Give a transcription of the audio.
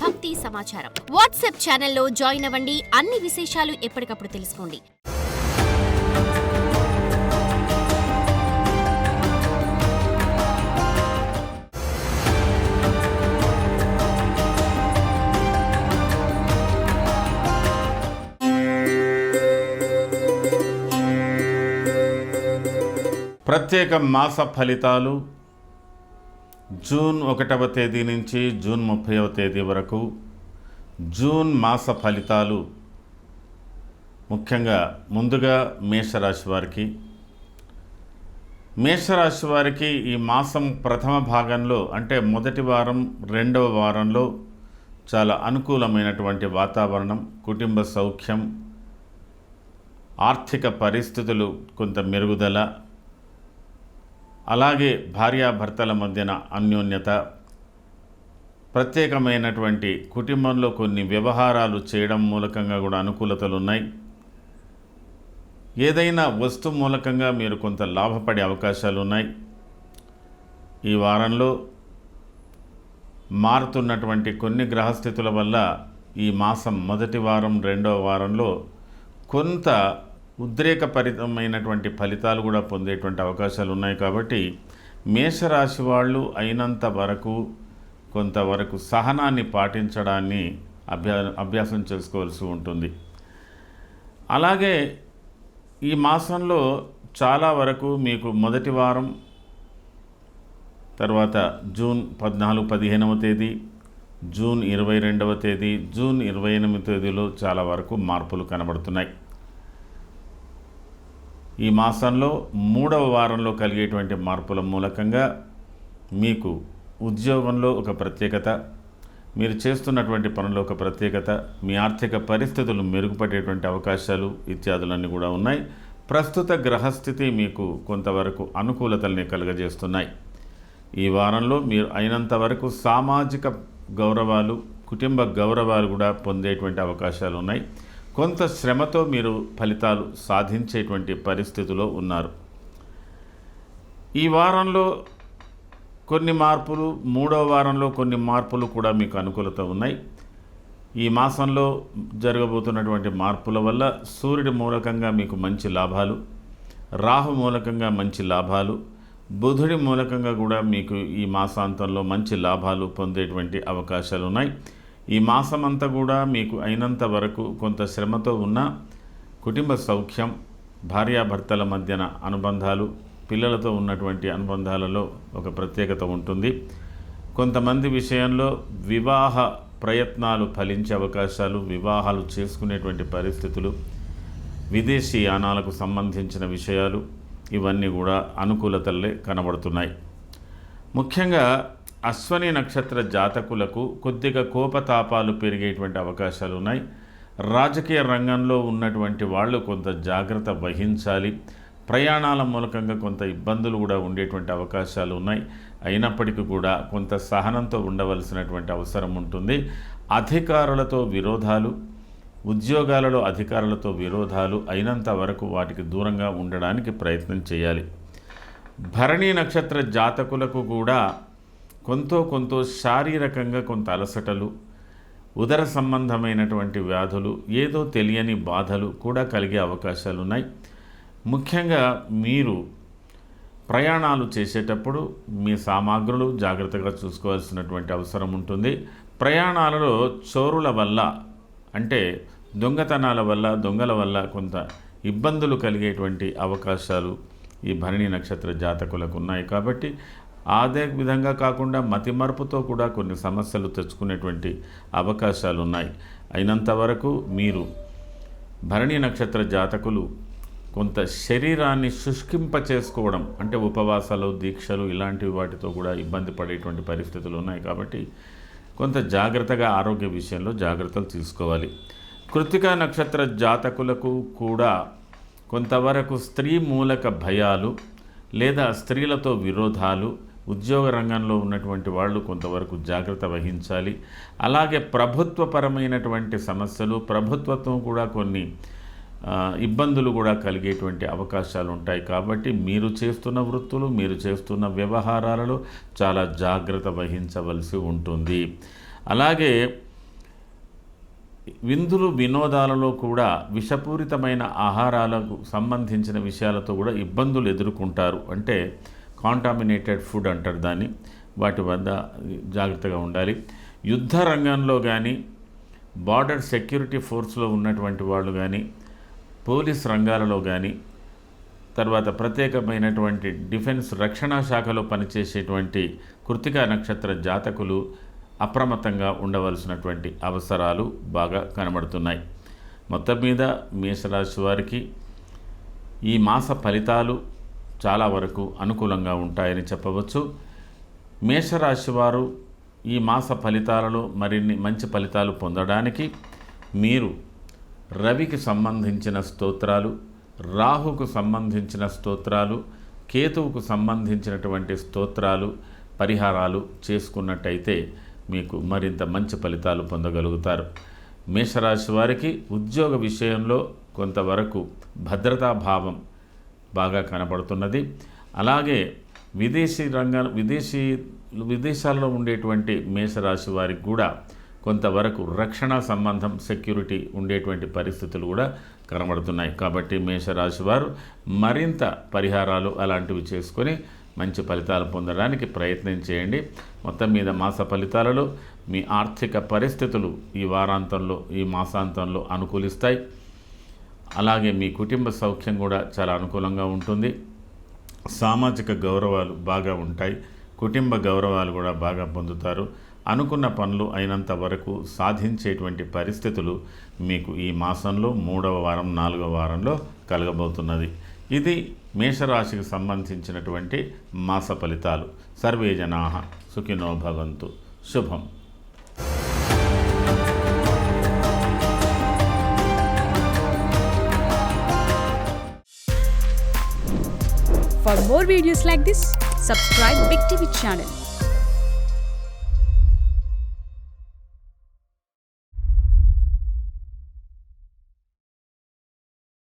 భక్తి సమాచారం. వాట్సాప్ ఛానల్లో జాయిన్ అవ్వండి. అన్ని విశేషాలు ఎప్పటికప్పుడు తెలుసుకోండి. ప్రత్యేక మాస ఫలితాలు జూన్ 1వ తేదీ నుంచి జూన్ 30వ తేదీ వరకు. జూన్ మాస ఫలితాలు ముఖ్యంగా ముందుగా మేషరాశి వారికి ఈ మాసం ప్రథమ భాగంలో అంటే మొదటి వారం, రెండవ వారంలో చాలా అనుకూలమైనటువంటి వాతావరణం, కుటుంబ సౌఖ్యం, ఆర్థిక పరిస్థితులు కొంత మెరుగుదల, అలాగే భార్యాభర్తల మధ్యన అన్యోన్యత, ప్రత్యేకమైనటువంటి కుటుంబంలో కొన్ని వ్యవహారాలు చేయడం మూలకంగా కూడా అనుకూలతలు ఉన్నాయి. ఏదైనా వస్తు మూలకంగా మీరు కొంత లాభపడే అవకాశాలు ఉన్నాయి. ఈ వారంలో మారుతున్నటువంటి కొన్ని గ్రహస్థితుల వల్ల ఈ మాసం మొదటి వారం, రెండవ వారంలో కొంత ఉద్రేకపరితమైనటువంటి ఫలితాలు కూడా పొందేటువంటి అవకాశాలు ఉన్నాయి. కాబట్టి మేషరాశి వాళ్ళు అయినంత వరకు కొంతవరకు సహనాన్ని పాటించడాన్ని అభ్యాసం చేసుకోవాల్సి ఉంటుంది. అలాగే ఈ మాసంలో చాలా వరకు మీకు మొదటి వారం, తర్వాత జూన్ 14, 15వ తేదీ, జూన్ 22వ తేదీ, జూన్ 28వ తేదీలో చాలా వరకు మార్పులు కనబడుతున్నాయి. ఈ మాసంలో 3వ వారంలో కలిగేటువంటి మార్పుల మూలకంగా మీకు ఉద్యోగంలో ఒక ప్రత్యేకత, మీరు చేస్తున్నటువంటి పనుల్లో ఒక ప్రత్యేకత, మీ ఆర్థిక పరిస్థితులు మెరుగుపడేటువంటి అవకాశాలు ఇత్యాదులన్నీ కూడా ఉన్నాయి. ప్రస్తుత గ్రహస్థితి మీకు కొంతవరకు అనుకూలతల్ని కలుగజేస్తున్నాయి. ఈ వారంలో మీరు అయినంత వరకు సామాజిక గౌరవాలు, కుటుంబ గౌరవాలు కూడా పొందేటువంటి అవకాశాలు ఉన్నాయి. కొంత శ్రమతో మీరు ఫలితాలు సాధించేటువంటి పరిస్థితిలో ఉన్నారు. ఈ వారంలో కొన్ని మార్పులు, 3వ వారంలో కొన్ని మార్పులు కూడా మీకు అనుకూలత ఉన్నాయి. ఈ మాసంలో జరగబోతున్నటువంటి మార్పుల వల్ల సూర్యుడి మూలకంగా మీకు మంచి లాభాలు, రాహు మూలకంగా మంచి లాభాలు, బుధుడి మూలకంగా కూడా మీకు ఈ మాసాంతంలో మంచి లాభాలు పొందేటువంటి అవకాశాలు ఉన్నాయి. ఈ మాసమంతా కూడా మీకు అయినంత వరకు కొంత శ్రమతో ఉన్న కుటుంబ సౌఖ్యం, భార్యాభర్తల మధ్యన అనుబంధాలు, పిల్లలతో ఉన్నటువంటి అనుబంధాలలో ఒక ప్రత్యేకత ఉంటుంది. కొంతమంది విషయంలో వివాహ ప్రయత్నాలు ఫలించే అవకాశాలు, వివాహాలు చేసుకునేటువంటి పరిస్థితులు, విదేశీ యానాలకు సంబంధించిన విషయాలు ఇవన్నీ కూడా అనుకూలతలే కనబడుతున్నాయి. ముఖ్యంగా అశ్వని నక్షత్ర జాతకులకు కొద్దిగా కోపతాపాలు పెరిగేటువంటి అవకాశాలు ఉన్నాయి. రాజకీయ రంగంలో ఉన్నటువంటి వాళ్ళు కొంత జాగ్రత్త వహించాలి. ప్రయాణాల మూలకంగా కొంత ఇబ్బందులు కూడా ఉండేటువంటి అవకాశాలు ఉన్నాయి. అయినప్పటికీ కూడా కొంత సహనంతో ఉండవలసినటువంటి అవసరం ఉంటుంది. అధికారులతో విరోధాలు, ఉద్యోగాలలో అధికారులతో విరోధాలు అయినంత వరకు వాటికి దూరంగా ఉండడానికి ప్రయత్నం చేయాలి. భరణి నక్షత్ర జాతకులకు కూడా కొంత శారీరకంగా కొంత అలసటలు, ఉదర సంబంధమైనటువంటి వ్యాధులు, ఏదో తెలియని బాధలు కూడా కలిగే అవకాశాలు ఉన్నాయి. ముఖ్యంగా మీరు ప్రయాణాలు చేసేటప్పుడు మీ సామాగ్రులు జాగ్రత్తగా చూసుకోవాల్సినటువంటి అవసరం ఉంటుంది. ప్రయాణాలలో చోరుల వల్ల అంటే దొంగతనాల వల్ల, దొంగల వల్ల కొంత ఇబ్బందులు కలిగేటువంటి అవకాశాలు ఈ భరణి నక్షత్ర జాతకులకు ఉన్నాయి. కాబట్టి అదే విధంగా కాకుండా మతిమరుపుతో కూడా కొన్ని సమస్యలు తెచ్చుకునేటువంటి అవకాశాలు ఉన్నాయి. అయినంత వరకు మీరు భరణి నక్షత్ర జాతకులు కొంత శరీరాన్ని శుష్కింప చేసుకోవడం అంటే ఉపవాసాలు, దీక్షలు ఇలాంటి వాటితో కూడా ఇబ్బంది పడేటువంటి పరిస్థితులు ఉన్నాయి. కాబట్టి కొంత జాగ్రత్తగా ఆరోగ్య విషయంలో జాగ్రత్తలు తీసుకోవాలి. కృత్తికా నక్షత్ర జాతకులకు కూడా కొంతవరకు స్త్రీ మూలక భయాలు లేదా స్త్రీలతో విరోధాలు, ఉద్యోగ రంగంలో ఉన్నటువంటి వాళ్ళు కొంతవరకు జాగ్రత్త వహించాలి. అలాగే ప్రభుత్వపరమైనటువంటి సమస్యలు, ప్రభుత్వత్వం కూడా కొన్ని ఇబ్బందులు కూడా కలిగేటువంటి అవకాశాలు ఉంటాయి. కాబట్టి మీరు చేస్తున్న వృత్తులు, మీరు చేస్తున్న వ్యవహారాలలో చాలా జాగ్రత్త వహించవలసి ఉంటుంది. అలాగే విందులు వినోదాలలో కూడా విషపూరితమైన ఆహారాలకు సంబంధించిన విషయాలతో కూడా ఇబ్బందులు ఎదుర్కొంటారు. అంటే కాంటామినేటెడ్ ఫుడ్ అంటారు దాన్ని. వాటి వద్ద జాగ్రత్తగా ఉండాలి. యుద్ధ రంగంలో కానీ, బార్డర్ సెక్యూరిటీ ఫోర్స్లో ఉన్నటువంటి వాళ్ళు కానీ, పోలీస్ రంగాలలో కానీ, తర్వాత ప్రత్యేకమైనటువంటి డిఫెన్స్ రక్షణ శాఖలో పనిచేసేటువంటి కృత్తికా నక్షత్ర జాతకులు అప్రమత్తంగా ఉండవలసినటువంటి అవసరాలు బాగా కనబడుతున్నాయి. మొత్తం మీద మేషరాశి వారికి ఈ మాస ఫలితాలు చాలా వరకు అనుకూలంగా ఉంటాయని చెప్పవచ్చు. మేషరాశి వారు ఈ మాస ఫలితాలలో మరిన్ని మంచి ఫలితాలు పొందడానికి మీరు రవికి సంబంధించిన స్తోత్రాలు, రాహుకు సంబంధించిన స్తోత్రాలు, కేతువుకు సంబంధించినటువంటి స్తోత్రాలు, పరిహారాలు చేసుకున్నట్టయితే మీకు మరింత మంచి ఫలితాలు పొందగలుగుతారు. మేషరాశి వారికి ఉద్యోగ విషయంలో కొంతవరకు భద్రతాభావం బాగా కనబడుతున్నది. అలాగే విదేశాలలో ఉండేటువంటి మేషరాశి వారికి కూడా కొంతవరకు రక్షణ సంబంధం సెక్యూరిటీ ఉండేటువంటి పరిస్థితులు కూడా కనబడుతున్నాయి. కాబట్టి మేషరాశి వారు మరింత పరిహారాలు అలాంటివి చేసుకొని మంచి ఫలితాలు పొందడానికి ప్రయత్నం చేయండి. మొత్తం మీద మాస ఫలితాలలో మీ ఆర్థిక పరిస్థితులు ఈ మాసాంతంలో అనుకూలిస్తాయి. అలాగే మీ కుటుంబ సౌఖ్యం కూడా చాలా అనుకూలంగా ఉంటుంది. సామాజిక గౌరవాలు బాగా ఉంటాయి. కుటుంబ గౌరవాలు కూడా బాగా పొందుతారు. అనుకున్న పనులు అయినంత వరకు సాధించేటువంటి పరిస్థితులు మీకు ఈ మాసంలో 3వ వారం 4వ వారంలో కలగబోతున్నది. ఇది మేషరాశికి సంబంధించినటువంటి మాస ఫలితాలు. సర్వే జనాః సుఖినో భవంతు. శుభం. For more videos like this, subscribe Big TV channel.